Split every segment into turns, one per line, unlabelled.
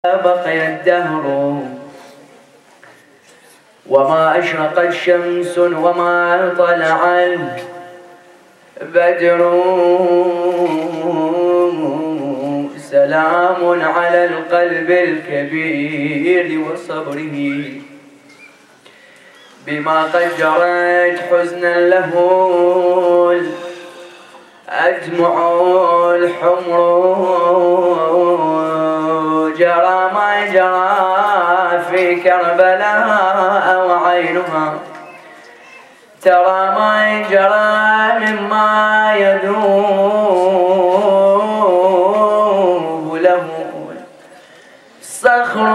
بقي الدهر وما أشرقت شمس وما طلع البدر سلام على القلب الكبير وصبره بما قد جرت حزنا له الأدمع الحمر جرى ما جرى في كربلاء وعينها ترى ما جرى مما يذوب له الصخر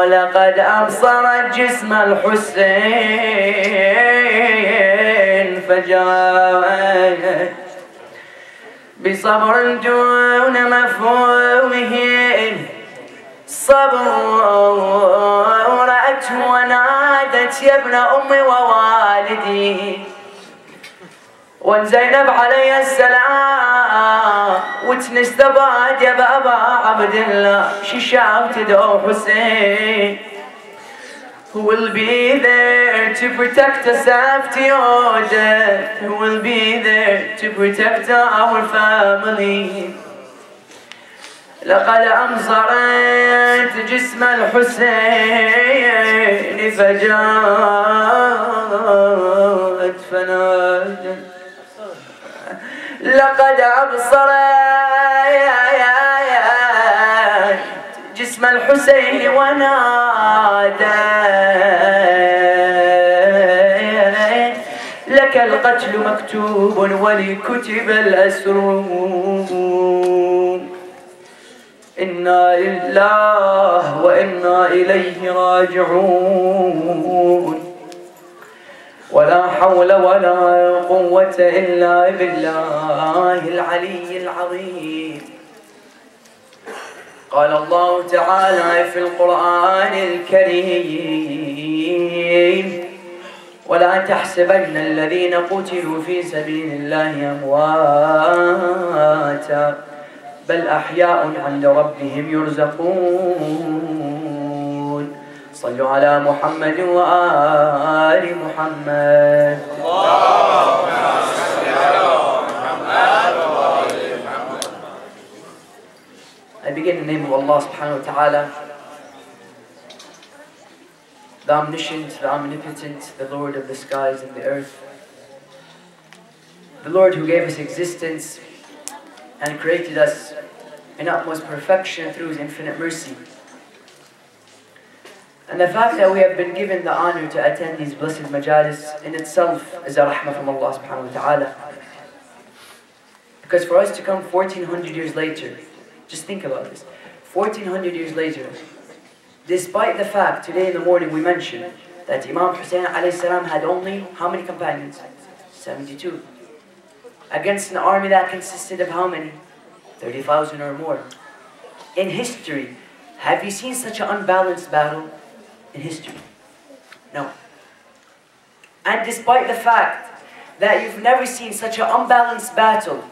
لقد أبصرت جسم الحسين فجاءت بصبر دون مفهومه صبر رأته ونادت يا ابن أمي ووالدي وزينب عليه السلام وتنستبعد يا بابا عبد الله ششاو تدعو حسين Who will be there to protect us after your death? Who will be there to protect our family? لقد أمصرت جسم الحسين فجاءت فنادت لقد أبصرت جسم الحسين ونادت لك القتل مكتوب ولكتب الأسر إنا لله وإنا إليه راجعون ولا حول ولا قوة إلا بالله العلي العظيم قال الله تعالى في القرآن الكريم ولا تحسبن الذين قتلوا في سبيل الله أمواتا بل أحياء عند ربهم يرزقون صلوا على محمد وآل محمد اللهم صل على محمد وآل محمد. I begin in the name of Allah subhanahu wa ta'ala, the omniscient, the omnipotent, the Lord of the skies and the earth, the Lord who gave us existence and created us in utmost perfection through His infinite mercy. And the fact that we have been given the honor to attend these blessed majalis in itself is a rahmah from Allah subhanahu wa ta'ala. Because for us to come 1400 years later, just think about this, 1400 years later, despite the fact today in the morning we mentioned that Imam Hussein alayhi salam had only how many companions? 72. Against an army that consisted of how many? 30,000 or more. In history, have you seen such an unbalanced battle in history? No. And despite the fact that you've never seen such an unbalanced battle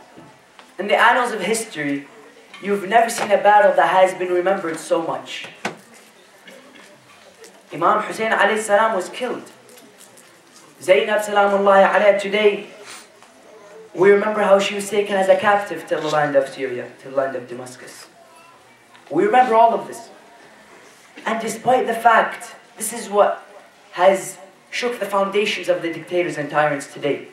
in the annals of history, you've never seen a battle that has been remembered so much. Imam Hussein alayhi salam was killed. Zainab salamullahi alayha today, we remember how she was taken as a captive to the land of Syria, to the land of Damascus. We remember all of this. And despite the fact, this is what has shook the foundations of the dictators and tyrants today.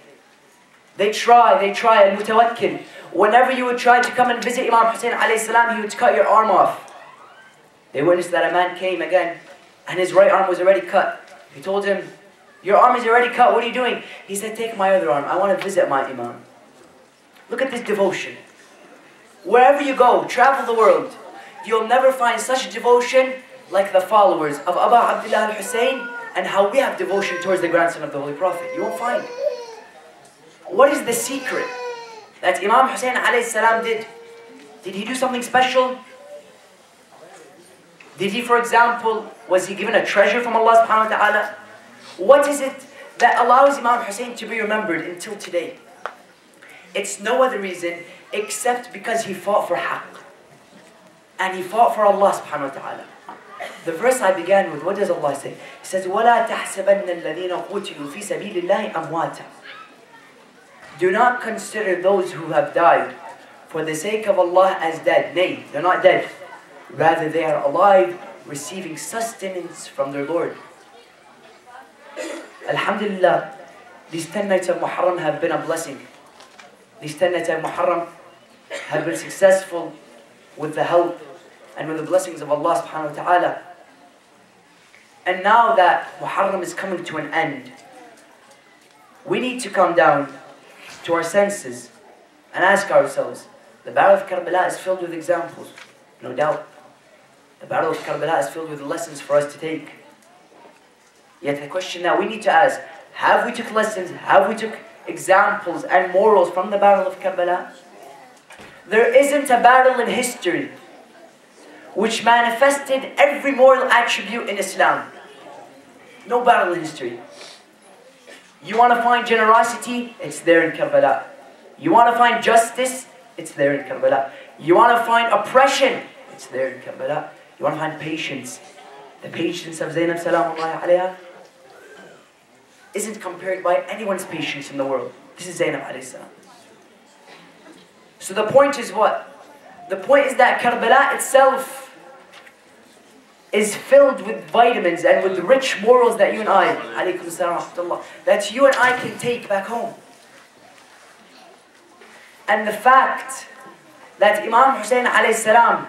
They try, al-mutawakkil. Whenever you would try to come and visit Imam Hussein alayhi salam, he would cut your arm off. They witnessed that a man came again, and his right arm was already cut. He told him, your arm is already cut, what are you doing? He said, take my other arm, I want to visit my Imam. Look at this devotion. Wherever you go, travel the world, you'll never find such devotion like the followers of Abu Abdullah al-Hussein and how we have devotion towards the grandson of the Holy Prophet. You won't find. What is the secret that Imam Hussein alayhi salam did? Did he do something special? Did he, for example, was he given a treasure from Allah subhanahu wa ta'ala? What is it that allows Imam Hussein to be remembered until today? It's no other reason except because he fought for haqq. And he fought for Allah subhanahu wa ta'ala. The verse I began with, what does Allah say? He says, وَلَا تَحْسَبَنَّ الَّذِينَ قُتِلُوا فِي سَبِيلِ اللَّهِ أَمْوَاتًا. Do not consider those who have died for the sake of Allah as dead. Nay, they're not dead. Rather, they are alive, receiving sustenance from their Lord. Alhamdulillah, these 10 nights of Muharram have been a blessing. These 10 nights of Muharram have been successful with the help and with the blessings of Allah subhanahu wa ta'ala. And now that Muharram is coming to an end, we need to come down to our senses and ask ourselves, the Battle of Karbalaa is filled with examples, no doubt. The Battle of Karbalaa is filled with lessons for us to take. Yet the question now we need to ask, have we took lessons, have we took examples and morals from the Battle of Karbalaa? There isn't a battle in history which manifested every moral attribute in Islam. No battle in history. You want to find generosity? It's there in Karbalaa. You want to find justice? It's there in Karbalaa. You want to find oppression? It's there in Karbalaa. You want to find patience? The patience of Zainab salamullahi alayha isn't compared by anyone's patience in the world. This is Zainab alayhi salam. So the point is what? The point is that Karbalaa itself is filled with vitamins and with rich morals that you and I, alaykum salam wa rahmatullah, that you and I can take back home. And the fact that Imam Hussein alayhi salam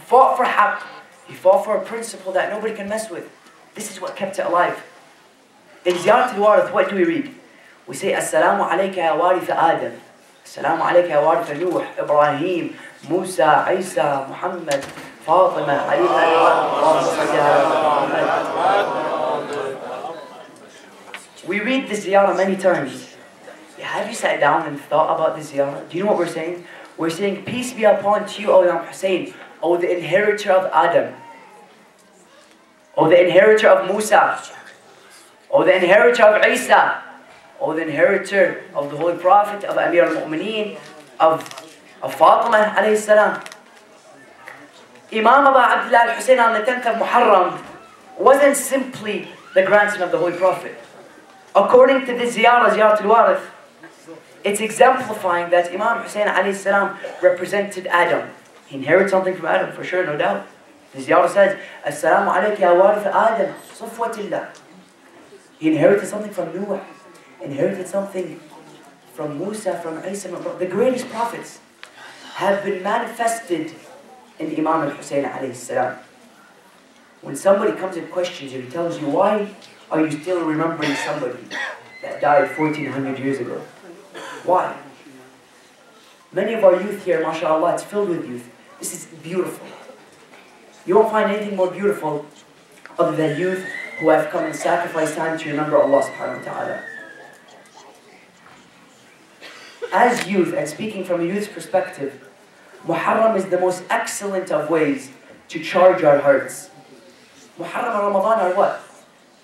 fought for haqq, he fought for a principle that nobody can mess with. This is what kept it alive. In Ziyarat al-Warith, what do we read? We say, Assalamu alayka ya warith Adam. Assalamu alayka ya warith Nuh, Ibrahim, Musa, Isa, Muhammad, Fatima, Ali Al-Najjar. We read this ziyarah many times. Have you sat down and thought about this ziyarah? Do you know what we're saying? We're saying, peace be upon you, O Imam Hussein, O the inheritor of Adam, O the inheritor of Musa, O the inheritor of Isa, O the inheritor of the Holy Prophet, of Amir al-Mu'mineen, of Fatima alayhi salam. Imam Abu Abdullah al-Hussein on the 10th of Muharram wasn't simply the grandson of the Holy Prophet. According to this ziyarah, Ziyarat al-Warith, it's exemplifying that Imam Hussein alayhi salam represented Adam. He inherited something from Adam, for sure, no doubt. The ziyarah says, Assalamu alayka ya warith Adam, Safwatillah. He inherited something from Nuh, inherited something from Musa, from Isa. The greatest prophets have been manifested in Imam al-Hussein alayhi salam. When somebody comes and questions you, he tells you, why are you still remembering somebody that died 1400 years ago? Why? Many of our youth here, mashallah, it's filled with youth. This is beautiful. You won't find anything more beautiful other than youth who have come and sacrificed time to remember Allah subhanahu wa ta'ala. As youth, and speaking from a youth's perspective, Muharram is the most excellent of ways to charge our hearts. Muharram and Ramadan are what?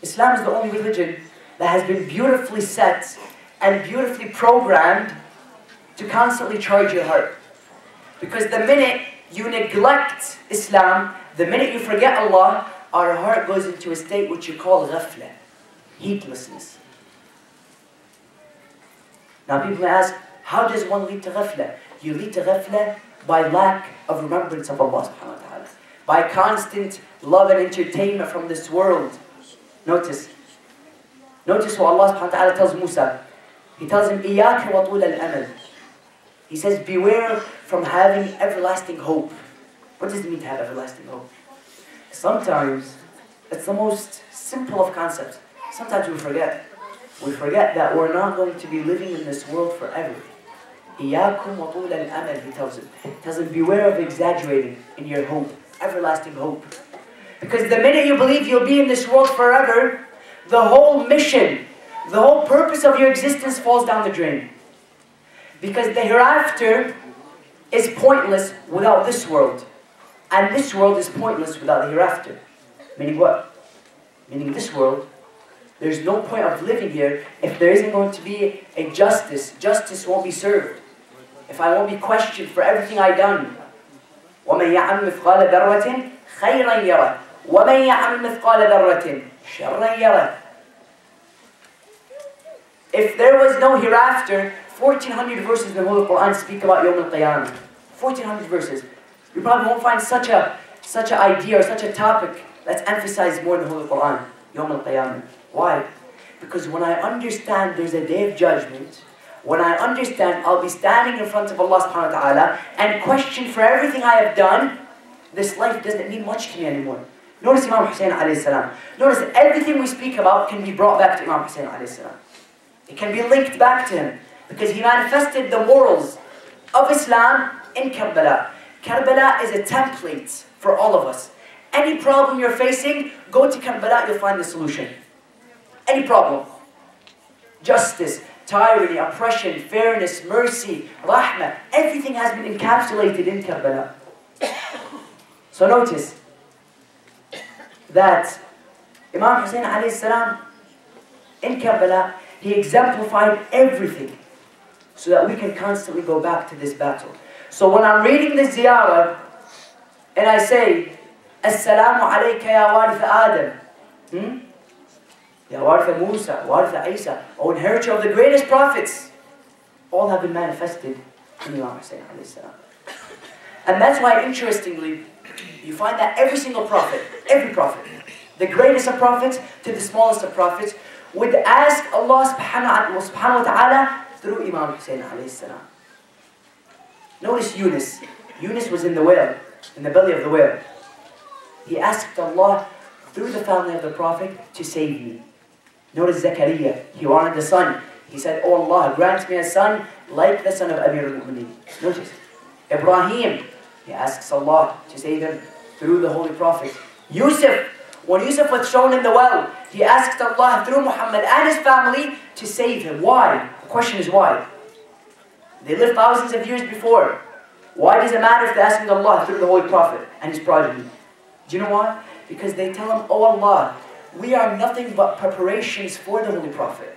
Islam is the only religion that has been beautifully set and beautifully programmed to constantly charge your heart. Because the minute you neglect Islam, the minute you forget Allah, our heart goes into a state which you call ghafla, heedlessness. Now people may ask, how does one lead to ghafla? You lead to ghafla by lack of remembrance of Allah subhanahu wa ta'ala. By constant love and entertainment from this world. Notice what Allah subhanahu wa ta'ala tells Musa. He tells him, إِيَّاكَ وَطُولَ الْأَمَلِ. He says, beware from having everlasting hope. What does it mean to have everlasting hope? Sometimes, it's the most simple of concepts. Sometimes we forget. We forget that we're not going to be living in this world forever. إِيَّاكُمْ وَطُولَ الْأَمَلِ, he tells him. He tells him, beware of exaggerating in your hope. Everlasting hope. Because the minute you believe you'll be in this world forever, the whole mission, the whole purpose of your existence falls down the drain. Because the hereafter is pointless without this world. And this world is pointless without the hereafter. Meaning what? Meaning this world, there's no point of living here if there isn't going to be a justice. Justice won't be served. if I won't be questioned for everything I've done. وَمَنْ يَعْمَلْ مِثْقَالَ ذَرَّةٍ خَيْرًا يَرَهُ وَمَنْ يَعْمَلْ مِثْقَالَ ذَرَّةٍ شَرًّا يَرَهُ. If there was no hereafter, 1400 verses in the Holy Quran speak about Yawm al-Qiyamah. 1400 verses. You probably won't find such an idea or such a topic that's emphasized more in the Holy Quran. Yawm al-Qiyamah. Why? Because when I understand there's a day of judgment, when I understand I'll be standing in front of Allah subhanahu wa ta'ala and questioned for everything I have done, this life doesn't mean much to me anymore. Notice Imam Hussein alayhi salam. Notice everything we speak about can be brought back to Imam Hussein alayhi salam. It can be linked back to him because he manifested the morals of Islam in Karbalaa. Karbalaa is a template for all of us. Any problem you're facing, go to Karbalaa, you'll find the solution. Any problem. Justice, tyranny, oppression, fairness, mercy, rahmah, everything has been encapsulated in Karbalaa. So notice that Imam Hussein alayhi salam in Karbalaa, he exemplified everything so that we can constantly go back to this battle. So when I'm reading the ziyarah and I say, Assalamu alayka ya warith Adam, ya warith Musa, warith Isa, O inheritor of the greatest prophets, all have been manifested in Imam Hussein alayhi salam. And that's why, interestingly, you find that every single prophet, every prophet, the greatest of prophets to the smallest of prophets, would ask Allah subhanahu wa ta'ala through Imam Hussein alayhi salam. Notice Yunus. Yunus was in the whale, in the belly of the whale. He asked Allah through the family of the Prophet to save me. Notice Zakaria. He wanted a son. He said, Oh Allah, grant me a son like the son of Amir al-Mu'mineen. Notice. Ibrahim. He asks Allah to save him through the Holy Prophet. Yusuf. When Yusuf was thrown in the well, he asked Allah through Muhammad and his family to save him. Why? The question is why? They lived thousands of years before. Why does it matter if they're asking Allah through the Holy Prophet and his progeny? Do you know why? Because they tell him, Oh Allah, we are nothing but preparations for the Holy Prophet.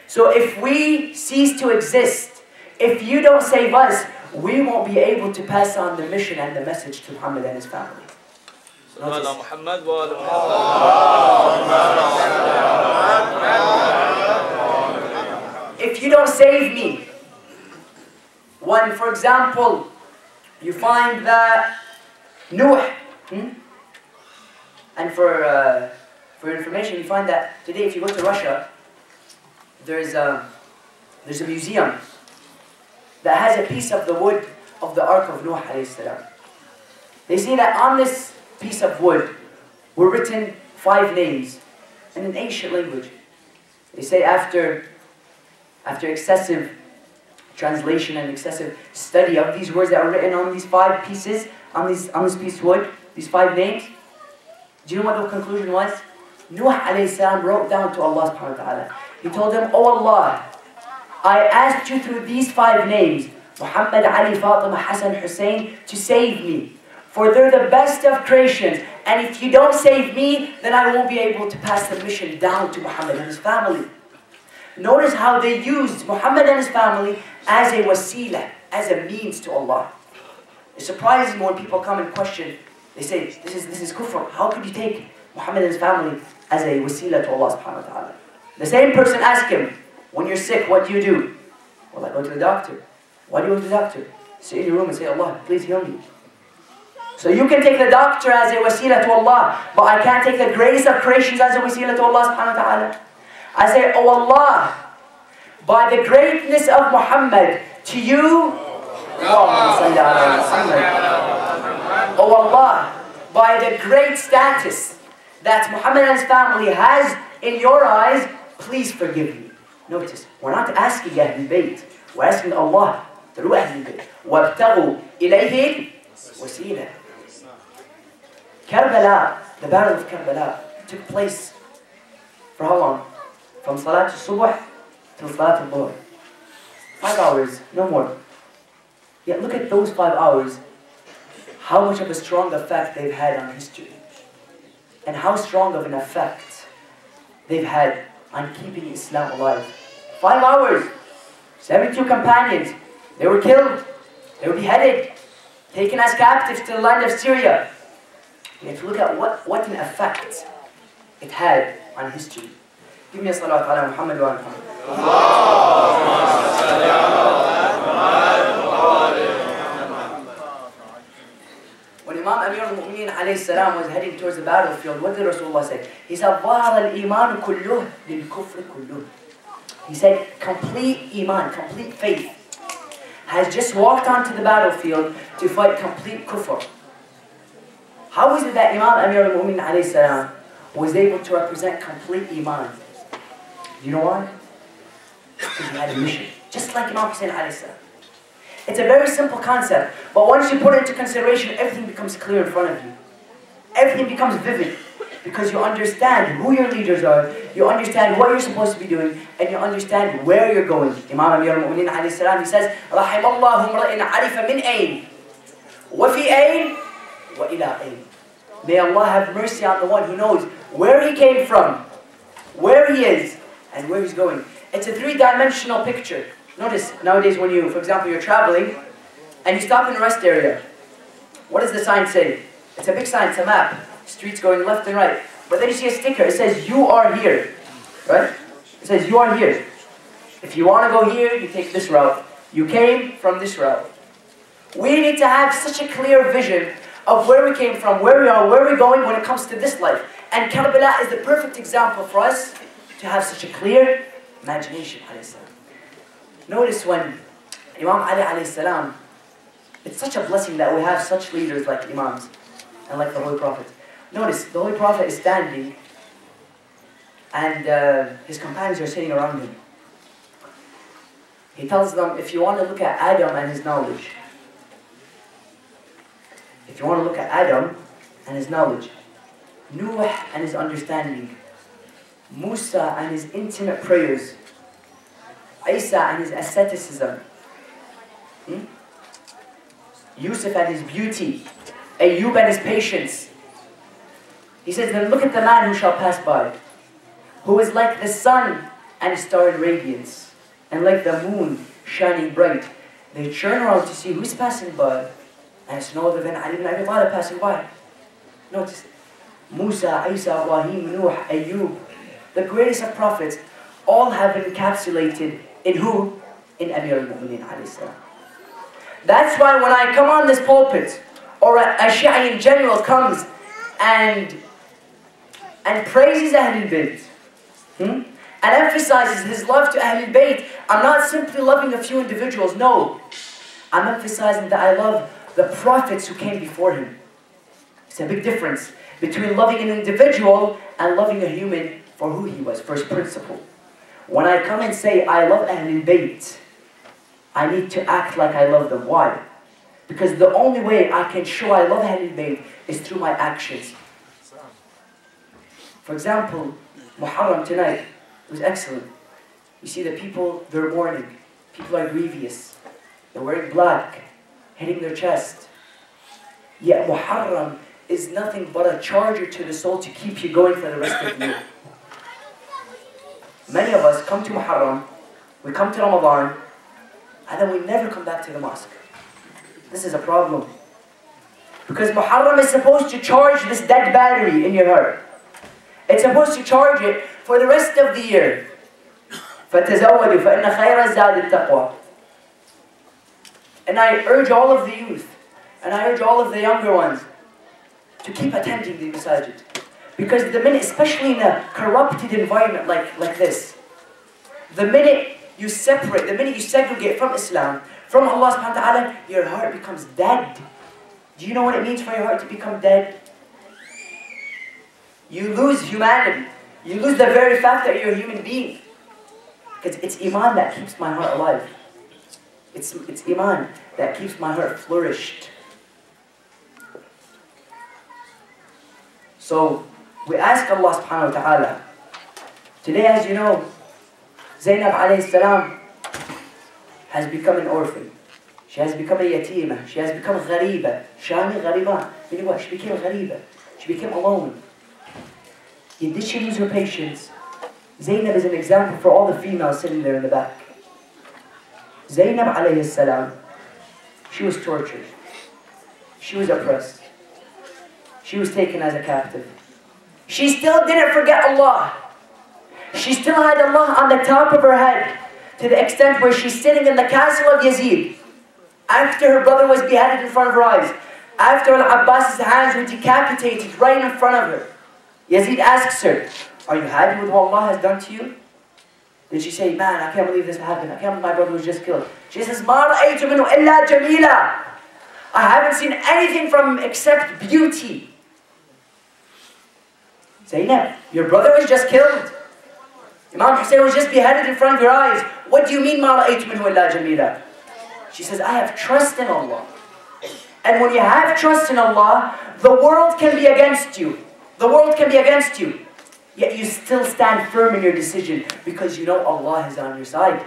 So if we cease to exist, if you don't save us, we won't be able to pass on the mission and the message to Muhammad and his family. If you don't save me, when, for example, you find that Nuh, and for information, you find that today, if you go to Russia, there's a museum that has a piece of the wood of the Ark of Nuh alayhi salam. They say that on this piece of wood were written 5 names in an ancient language. They say after excessive translation and excessive study of these words that were written on these 5 pieces, on this piece of wood, these 5 names, do you know what the conclusion was? Nuh alayhi salam wrote down to Allah subhanahu wa ta'ala. He told him, Oh Allah, I asked you through these 5 names, Muhammad, Ali, Fatima, Hassan, Hussein, to save me. For they're the best of creations. And if you don't save me, then I won't be able to pass the mission down to Muhammad and his family. Notice how they used Muhammad and his family as a wasila, as a means to Allah. It surprises me when people come and question. They say, this is kufr. How could you take Muhammad and his family as a wasila to Allah subhanahu wa ta'ala? The same person asked him, when you're sick, what do you do? Well, I go to the doctor. Why do you go to the doctor? Sit in your room and say, Allah, please heal me. So you can take the doctor as a wasila to Allah, but I can't take the greatest of creations as a wasila to Allah subhanahu wa ta'ala. I say, Oh Allah, by the greatness of Muhammad, to you, Oh Allah, by the great status that Muhammad and his family has in your eyes, please forgive me. Notice, we're not asking Ahlul Bayt, we're asking Allah through Ahlul Bayt. وَابْتَغُوا إِلَيْهِ وَسِيلًا. Karbalaa, the battle of Karbalaa, took place for how long? From Salat al-Subuh till Salat al-Dhuhr. 5 hours, no more. Yet look at those 5 hours, how much of a strong effect they've had on history. And how strong of an effect they've had on keeping Islam alive. 5 hours, 72 companions, They were killed. They were beheaded, taken as captives to the land of Syria. You have to look at what an effect it had on history. Give me a salawat ala Muhammad wa ala Muhammad. When Imam Amir al-Mu'mineen alayhi salam was heading towards the battlefield, what did Rasulullah say? He said, ظَهَرَ الْإِيمَانُ كُلُّهُ لِلْكُفْرِ كُلُّهُ. He said, complete iman, complete faith, has just walked onto the battlefield to fight complete kufr. How is it that Imam Amir al-Mu'mineen alayhi salam was able to represent complete iman? Do you know why? Because he had a mission. Just like Imam Hussein alayhi salam. It's a very simple concept, but once you put it into consideration, everything becomes clear in front of you. Everything becomes vivid, because you understand who your leaders are, you understand what you're supposed to be doing, and you understand where you're going. Imam Amir al-Mu'mineen alayhi salam, he says, رَحِمَ اللَّهُ امْرَئٍ عَرِفَ مِنْ أَيْنِ وَفِي أَيْنِ وَإِلَىٰ أَيْنِ. May Allah have mercy on the one who knows where he came from, where he is, and where he's going. It's a three-dimensional picture. Notice, nowadays when you, for example, you're traveling, and you stop in a rest area, what does the sign say? It's a big sign, it's a map. Streets going left and right. But then you see a sticker, it says, you are here. Right? It says, you are here. If you want to go here, you take this route. You came from this route. We need to have such a clear vision of where we came from, where we are, where we're going when it comes to this life. And Karbalaa is the perfect example for us to have such a clear imagination. Notice when Imam Ali alayhi salam, it's such a blessing that we have such leaders like Imams and like the Holy Prophet. Notice, the Holy Prophet is standing and his companions are sitting around him. He tells them, if you want to look at Adam and his knowledge, if you want to look at Adam and his knowledge, Nuh and his understanding, Musa and his intimate prayers, Isa and his asceticism, Yusuf and his beauty, Ayyub and his patience. He says, then look at the man who shall pass by, who is like the sun and star in radiance, and like the moon shining bright. They turn around to see who's passing by, and it's no other than Ali ibn Abi Talib passing by. Notice, Musa, Isa, Ibrahim, Nuh, Ayyub, the greatest of prophets, all have been encapsulated in who? In Amir al-Mu'mineen alayhi salam. That's why when I come on this pulpit, or a Shi'i in general comes and praises Ahlul Bayt, and emphasizes his love to Ahlul Bayt, I'm not simply loving a few individuals, no. I'm emphasizing that I love the prophets who came before him. It's a big difference between loving an individual and loving a human for who he was, first principle. When I come and say I love Ahlul Bayt, I need to act like I love them. Why? Because the only way I can show I love Ahlul Bayt is through my actions. For example, Muharram tonight was excellent. You see the people, they're mourning. People are grievous. They're wearing black, hitting their chest. Yet Muharram is nothing but a charger to the soul to keep you going for the rest of the year. Many of us come to Muharram, we come to Ramadan, and then we never come back to the mosque. This is a problem. Because Muharram is supposed to charge this dead battery in your heart. It's supposed to charge it for the rest of the year. فَتَزَوَّدُوا فَإِنَّ خَيْرَ الزَّادِ التَّقْوَى. And I urge all of the youth, and I urge all of the younger ones, to keep attending the masajid. Because the minute, especially in a corrupted environment like this, the minute you separate, the minute you segregate from Islam, from Allah subhanahu wa ta'ala, your heart becomes dead. Do you know what it means for your heart to become dead? You lose humanity. You lose the very fact that you're a human being. Because it's Iman that keeps my heart alive. It's Iman that keeps my heart flourished. So, we ask Allah subhanahu wa ta'ala. Today, as you know, Zainab alayhi salam has become an orphan. She has become a yatima. She has become Ghariba. Shami Ghariban. Meaning what? She became Ghariba. She became alone. Yet did she lose her patience? Zainab is an example for all the females sitting there in the back. Zainab alayhi salam, she was tortured. She was oppressed. She was taken as a captive. She still didn't forget Allah. She still had Allah on the top of her head, to the extent where she's sitting in the castle of Yazid, after her brother was beheaded in front of her eyes, after Al-Abbas's hands were decapitated right in front of her. Yazid asks her, are you happy with what Allah has done to you? Did she say, man, I can't believe this happened. I can't believe my brother was just killed. She says, مَا رَأَيْتُ مِنْهُ إِلَّا جَمِيلًا. I haven't seen anything from him except beauty. Zainab, your brother was just killed. Imam Hussein was just beheaded in front of your eyes. What do you mean, مَا رَأَيْتُ مِنْهُ إِلَّا جَمِيلًا? She says, I have trust in Allah. And when you have trust in Allah, the world can be against you. The world can be against you. Yet you still stand firm in your decision because you know Allah is on your side.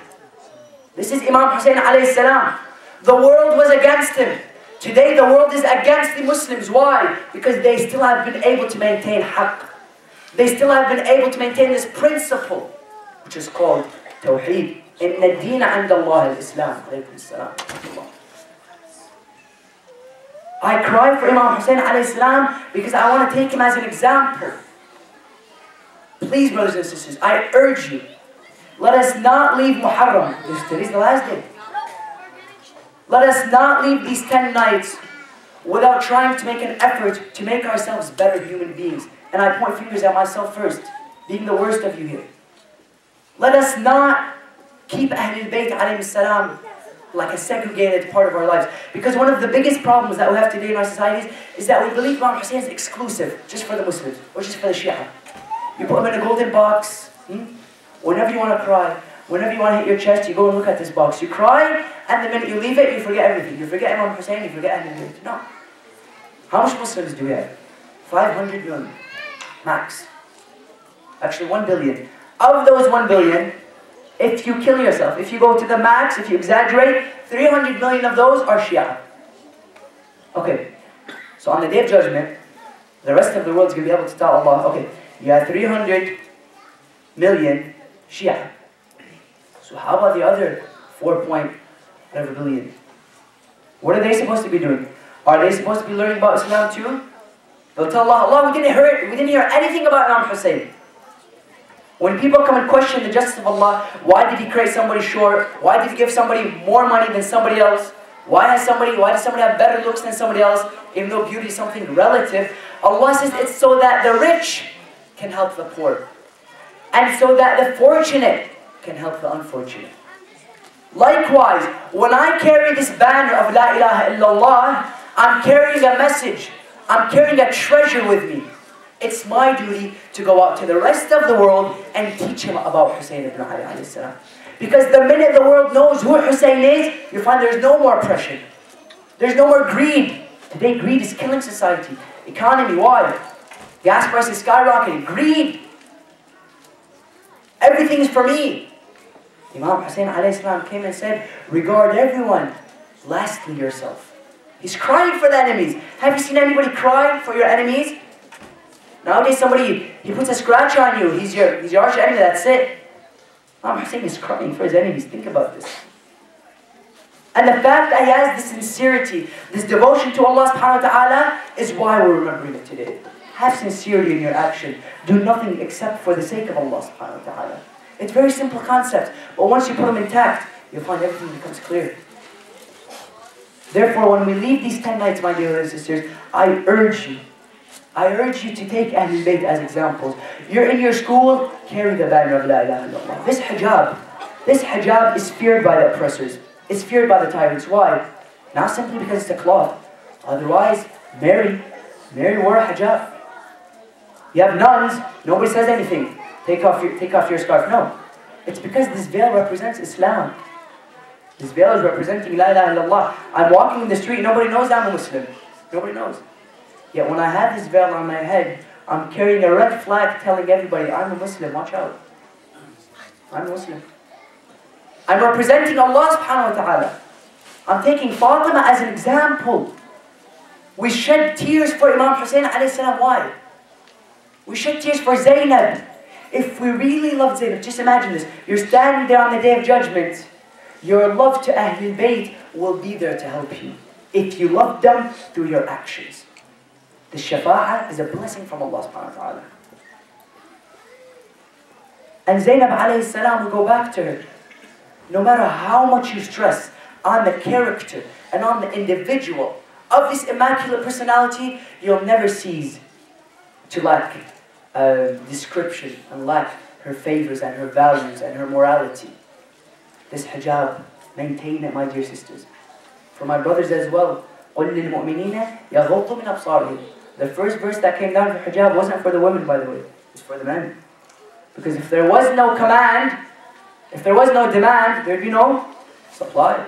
This is Imam Hussein alayhi salam. The world was against him. Today the world is against the Muslims. Why? Because they still have been able to maintain haqq. They still have been able to maintain this principle, which is called Tawheed. Inna ad-deena 'inda Allah al-Islam. Alaykum as-salam. I cry for Imam Hussein alayhi salam because I want to take him as an example. Please, brothers and sisters, I urge you, let us not leave Muharram. Today's the last day. Let us not leave these 10 nights without trying to make an effort to make ourselves better human beings. And I point fingers at myself first, being the worst of you here. Let us not keep Ahlul Bayt alayhi salam like a segregated part of our lives. Because one of the biggest problems that we have today in our societies is that we believe Imam Hussein is exclusive, just for the Muslims, or just for the Shia. You put him in a golden box. Whenever you want to cry, whenever you want to hit your chest, you go and look at this box. You cry, and the minute you leave it, you forget everything. You forget Imam Hussein, you forget Ahlul Bayt. No. How much Muslims do we have? 500 million. Max. Actually, 1 billion. Of those 1 billion, if you kill yourself, if you go to the max, if you exaggerate, 300 million of those are Shia. Okay. So on the Day of Judgment, the rest of the world is going to be able to tell Allah, okay, you have 300 million Shia. So how about the other 4.whatever billion? What are they supposed to be doing? Are they supposed to be learning about Islam too? They'll tell Allah, Allah, we didn't hear anything about Imam Hussein. When people come and question the justice of Allah, why did He create somebody short? Why did He give somebody more money than somebody else? Why does somebody have better looks than somebody else? Even though beauty is something relative. Allah says it's so that the rich can help the poor. And so that the fortunate can help the unfortunate. Likewise, when I carry this banner of La ilaha illallah, I'm carrying a message. I'm carrying a treasure with me. It's my duty to go out to the rest of the world and teach him about Hussein ibn Ali alayhi salam. Because the minute the world knows who Hussein is, you find there's no more oppression. There's no more greed. Today greed is killing society. Economy, why? Gas prices skyrocketing. Greed. Everything is for me. Imam Hussein alayhi salam came and said, regard everyone, lastly yourself. He's crying for the enemies. Have you seen anybody cry for your enemies? Nowadays he puts a scratch on you. He's your arch enemy, that's it. Imam Hussein is crying for his enemies. Think about this. And the fact that he has this sincerity, this devotion to Allah subhanahu wa ta'ala is why we're remembering it today. Have sincerity in your action. Do nothing except for the sake of Allah subhanahu wa ta'ala. It's a very simple concept, but once you put them intact, you'll find everything becomes clear. Therefore, when we leave these 10 nights, my dear brothers and sisters, I urge you to take Ahlul Bayt as examples. You're in your school, carry the banner of La ilaha illallah. This hijab is feared by the oppressors. It's feared by the tyrants. Why? Not simply because it's a cloth. Otherwise, Mary wore a hijab. You have nuns, nobody says anything. Take off your scarf. No. It's because this veil represents Islam. This veil is representing La ilaha illallah. I'm walking in the street, nobody knows I'm a Muslim. Nobody knows. Yet when I have this veil on my head, I'm carrying a red flag telling everybody, I'm a Muslim, watch out. I'm a Muslim. I'm representing Allah subhanahu wa ta'ala. I'm taking Fatima as an example. We shed tears for Imam Hussein alayhi salam. Why? We shed tears for Zainab. If we really loved Zainab, just imagine this. You're standing there on the Day of Judgment. Your love to Ahlul Bayt will be there to help you. If you love them through your actions. The shafa'ah is a blessing from Allah subhanahu wa ta'ala. And Zainab alayhi salam will go back to her. No matter how much you stress on the character and on the individual of this immaculate personality, you'll never cease to lack description and lack her favors and her values and her morality. This hijab, maintain it, my dear sisters. For my brothers as well, قُلْ لِلْمُؤْمِنِينَ يَغُضُّ مِنْ أَبْصَارِهِمْ. The first verse that came down for hijab wasn't for the women, by the way. It's for the men. Because if there was no command, if there was no demand, there'd be no supply.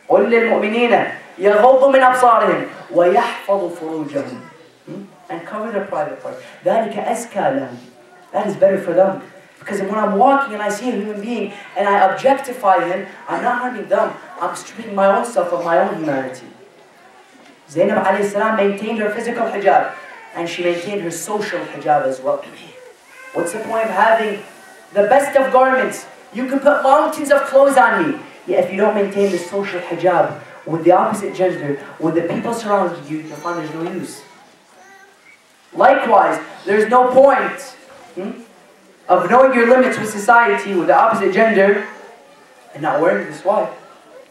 قُلْ لِلْمُؤْمِنِينَ يَغُضُّ مِنْ أَبْصَارِهِمْ وَيَحْفَظُ فُرُوجَهُمْ. And cover their private parts. ذَلِكَ أَزْكَى لَهُمْ. That is better for them. Because when I'm walking and I see a human being and I objectify him, I'm not harming them. I'm stripping my own self of my own humanity. Zainab alayhi salam maintained her physical hijab. And she maintained her social hijab as well. What's the point of having the best of garments? You can put mountains of clothes on me. Yet if you don't maintain the social hijab with the opposite gender, with the people surrounding you, you'll find there's no use. Likewise, there's no point of knowing your limits with society, with the opposite gender, and not wearing this. Why?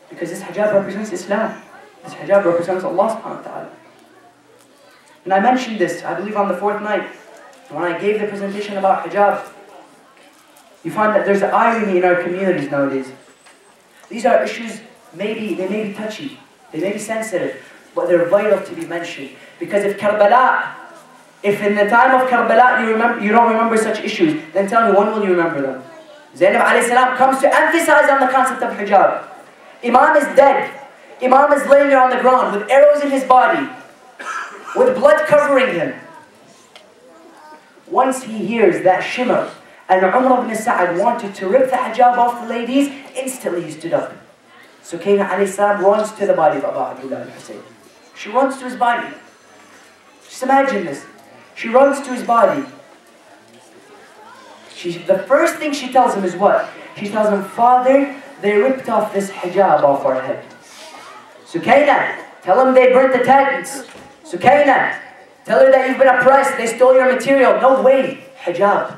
Because this hijab represents Islam. This hijab represents Allah subhanahu wa ta'ala. And I mentioned this, I believe on the 4th night, when I gave the presentation about hijab. You find that there's an irony in our communities nowadays. These are issues, they may be touchy, they may be sensitive, but they're vital to be mentioned. Because if Karbalaa, if in the time of Karbalaa you don't remember such issues, then tell me, when will you remember them? Zainab alayhi salam comes to emphasize on the concept of hijab. Imam is dead. Imam is laying there on the ground with arrows in his body, with blood covering him. Once he hears that shimmer, and Umar ibn Sa'ad wanted to rip the hijab off the ladies, instantly he stood up. So Sukaina alayhi salam runs to the body of Abu Abdullah al-Hussein. She runs to his body. Just imagine this. She runs to his body. The first thing she tells him is what? She tells him, Father, they ripped off this hijab off our head. Sukaina, tell him they burnt the tents. Sukaina, tell her that you've been oppressed, they stole your material. No way, hijab.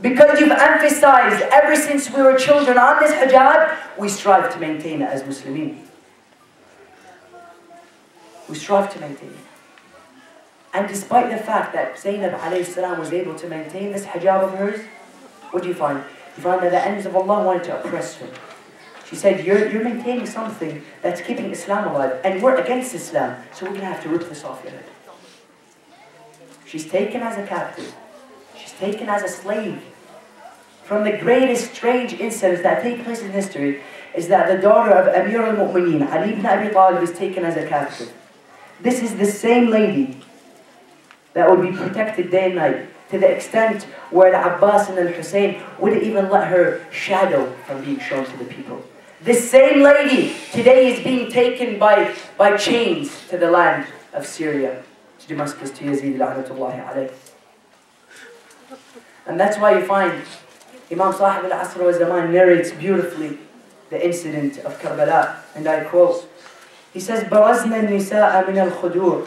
Because you've emphasized ever since we were children on this hijab, we strive to maintain it as Muslimin. We strive to maintain it. And despite the fact that Zainab alayhi salam was able to maintain this hijab of hers, what do you find? You find that the enemies of Allah wanted to oppress her. She said, you're maintaining something that's keeping Islam alive, and we're against Islam, so we're going to have to rip this off your head. She's taken as a captive. She's taken as a slave. From the greatest strange incidents that take place in history is that the daughter of Amir al-Mu'mineen, Ali ibn Abi Talib, is taken as a captive. This is the same lady that would be protected day and night, to the extent where the Abbas and al-Hussein wouldn't even let her shadow from being shown to the people. This same lady today is being taken by chains to the land of Syria, to Damascus, to Yazid la'natullahi alayh. And that's why you find Imam Sahib al-Asr wa Zaman narrates beautifully the incident of Karbalaa, and I quote, he says, بَرَزْنَا النِّسَاءَ مِنَ الْخُدُورِ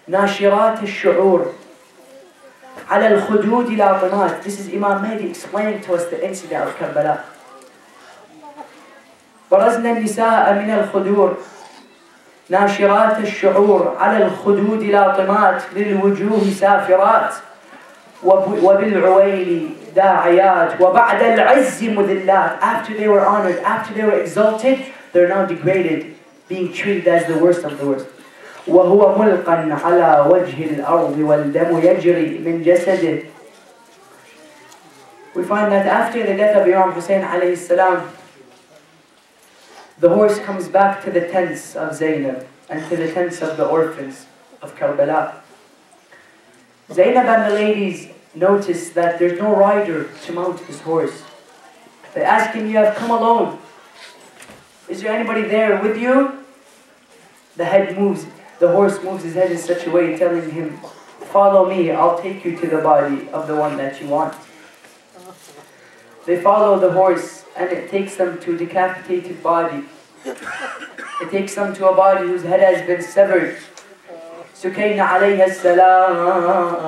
ناشرات الشعور على الخدود العظمات. This is Imam Mehdi explaining to us the incident of Karbalaa. برزنا النساء من الخدور ناشرات الشعور على الخدود العظمات للوجوه سافرات وبالعويل داعيات وبعد العز مذلات. After they were honored, after they were exalted, they're now degraded, being treated as the worst of the worst. وهو ملقا على وجه الأرض والدم يجري من جسده. We find that after the death of Imam Hussein alayhi salam, the horse comes back to the tents of Zainab and to the tents of the orphans of Karbalaa. Zainab and the ladies notice that there's no rider to mount this horse. They ask him, you have come alone. Is there anybody there with you? The horse moves his head in such a way, telling him, follow me, I'll take you to the body of the one that you want. They follow the horse and it takes them to a decapitated body. It takes them to a body whose head has been severed. Sukaina alayha salam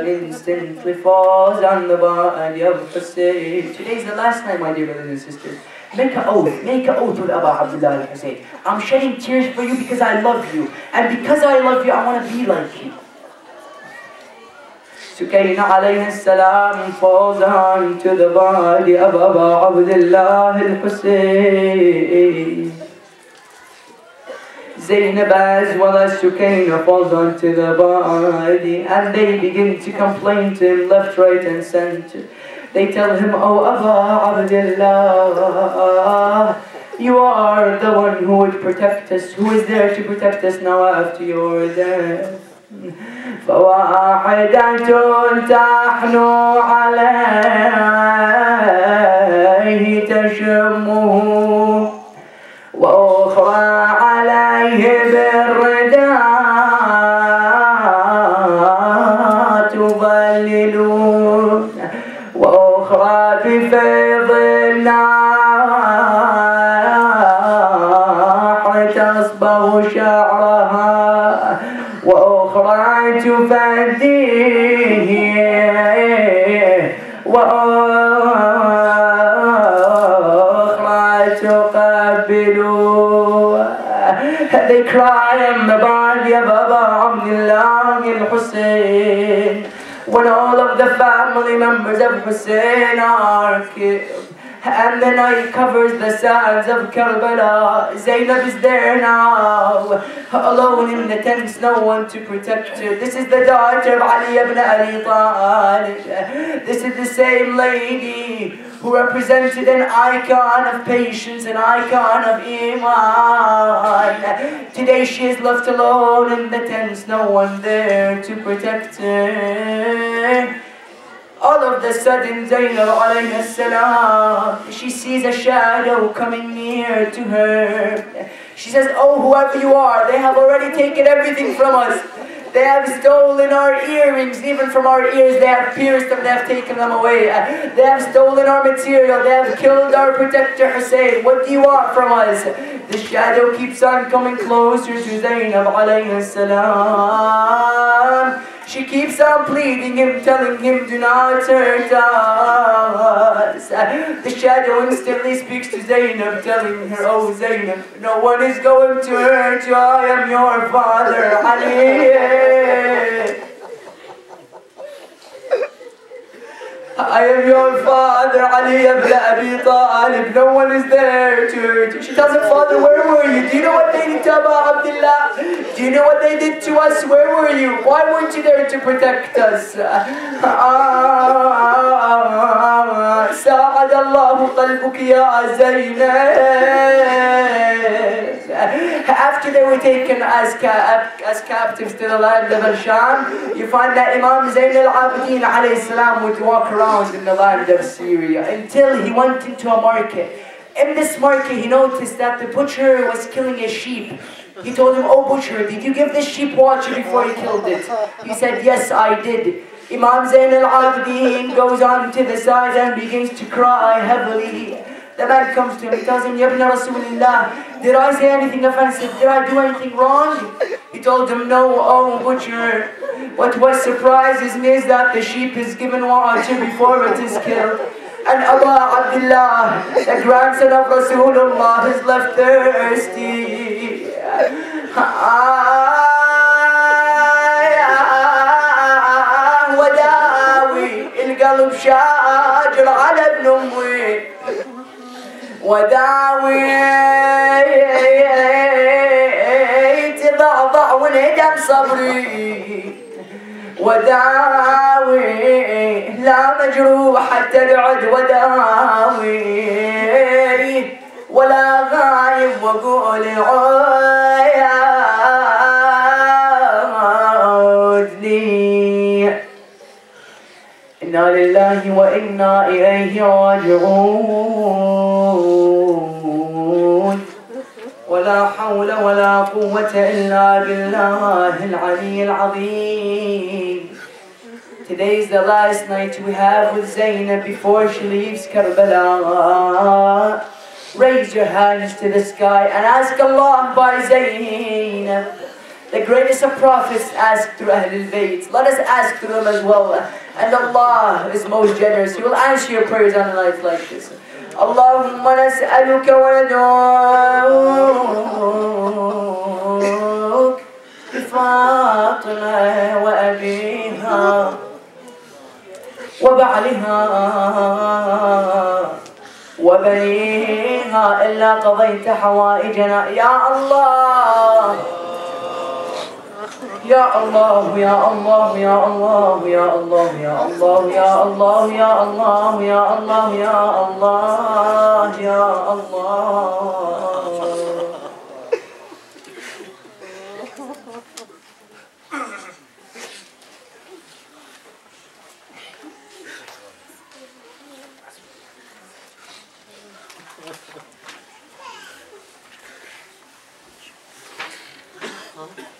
instantly falls on the body of Hussein. Today's the last night, my dear brothers and sisters. Make an oath with Abu Abdullah al-Hussein. I'm shedding tears for you because I love you. And because I love you, I want to be like you. Sukaina alayhi salam falls onto the body of Abu Abdullah al-Hussein. Zainab as well as Sukaina falls onto the body, and they begin to complain to him left, right and center. They tell him, oh Abu Abdullah, you are the one who would protect us. Who is there to protect us now after your death? فواحدة تحنو عليه تشمه وأخرى عليه بالرداء تظلل وأخرى بفيض الناح تصبغ شعرها وأخرى تفديه وأخرى تقبله. They cry in the body of Abu Abdullah al-Hussein when all of the family members of Hussein are killed. And the night covers the sands of Karbalaa. Zainab is there now, alone in the tents, no one to protect her. This is the daughter of Ali ibn Abi Talib. This is the same lady who represented an icon of patience, an icon of Iman. Today she is left alone in the tents, no one there to protect her. All of a sudden, Zainab alayhi salam, she sees a shadow coming near to her. She says, oh, whoever you are, they have already taken everything from us. They have stolen our earrings, even from our ears. They have pierced them, they have taken them away. They have stolen our material, they have killed our protector Hussein. What do you want from us? The shadow keeps on coming closer to Zainab alayhi salam. She keeps on pleading him, telling him, do not hurt us. The shadow instantly speaks to Zainab, telling her, oh Zainab, no one is going to hurt you. I am your father, Ali. I am your father, Ali ibn Abi Talib. No one is there to hurt you. She tells her father, where were you? Do you know what they did to Abu Abdullah? Do you know what they did to us? Where were you? Why weren't you there to protect us? ساعد الله قلبك يا زينب. After they were taken as captives to the land of Sham, you find that Imam Zayn al-Abidin alayhi salam would walk around in the land of Syria until he went into a market. In this market, he noticed that the butcher was killing a sheep. He told him, oh butcher, did you give this sheep water before you killed it? He said, yes, I did. Imam Zayn al-Abidin goes on to the side and begins to cry heavily. The man comes to him, he tells him, Ya ibn Rasulullah, did I say anything offensive? Did I do anything wrong? He told him, no, oh butcher. What surprises me is that the sheep is given water before it is killed. And Abu Abdullah, the grandson of Rasulullah, is left thirsty. وداوي القلب شاجر على ابن أمي وداوي تضعضع وانهدم صبري وداوي لا مجروح حتى العد وداوي ولا غايب وقول عودني إنا لله وإنا إليه راجعون ولا حول ولا قوة إلا بالله العلي العظيم. Today is the last night we have with Zainab before she leaves Karbalaa. Raise your hands to the sky and ask Allah by Zainab. The greatest of prophets asked through Ahlul Bayt. Let us ask through them as well. And Allah is most generous. He will answer your prayers on a night like this. Allahumma nas'aluka wa nad'uk بفاطمة وأبيها وبعلها وبنيها إلا قضيت حوائجنا يا الله يا الله يا الله يا الله يا الله يا الله يا الله يا الله يا الله يا الله يا الله. Huh?